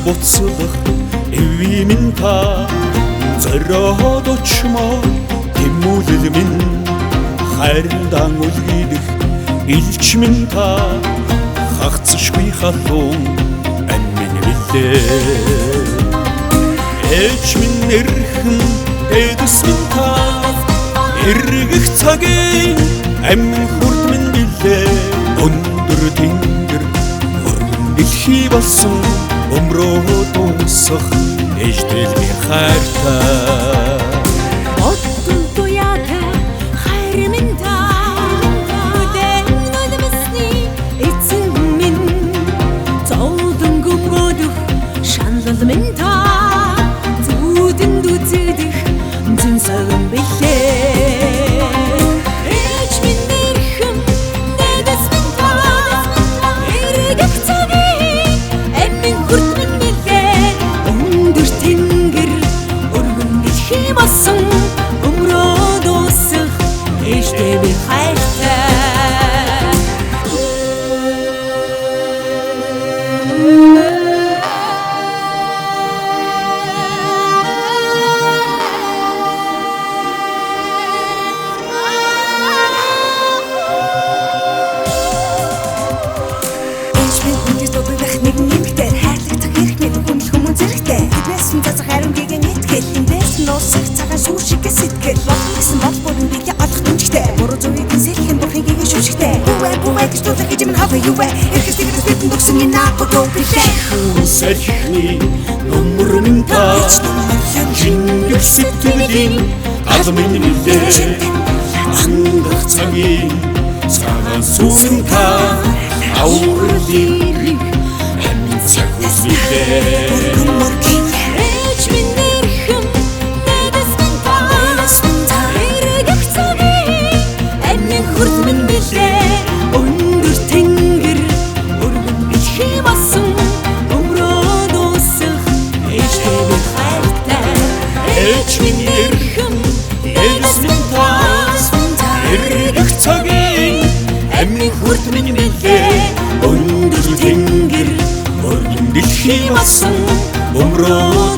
буцлах эвви минь та зориод очмоо тэмүүлэл минь хайрдан үлгийдэх илч минь та хагцшгүй халуун ань минь билээ ээж минь нэрхэн эдэс минь та эргэх цагийн амин хурд минь билээ өндөр тэнгэр өргөн дэлхий болсон өмрөө дуусах ээжтэл би хайртай Оттон туяата хайр минь та үдэн нүдмэсний эцэн минь зовдон гүмгөдөх шаналл минь та зүудэн дүзэдэх зүн саган билээ ээж минь нэрхэн нэдэс минь та эргэх цагийн амин хурд минь билээ өндөр тэнгэр өргөн дэлхий болсон өмрөө дуусах ээжтэй би хайртай Сэрхний нөмөр минь та Жингэр сэтгэлийн гал минь билээ Ангах цагийн цагаан сүүн та Аурлыг амин цаг үзлээ ээж минь нэрхэн нэдэс минь та эргэх цагийн амин хурд минь билээ өндөр тэнгэр өргөн дэлхий болсон өмрөө дуусах ээжтэй би хайртай ээж минь нэрхэн нэдэс минь та эргэх цагийн амин хурд минь билээ өндөр тэнгэр өргөн дэлхий болсон өмрөө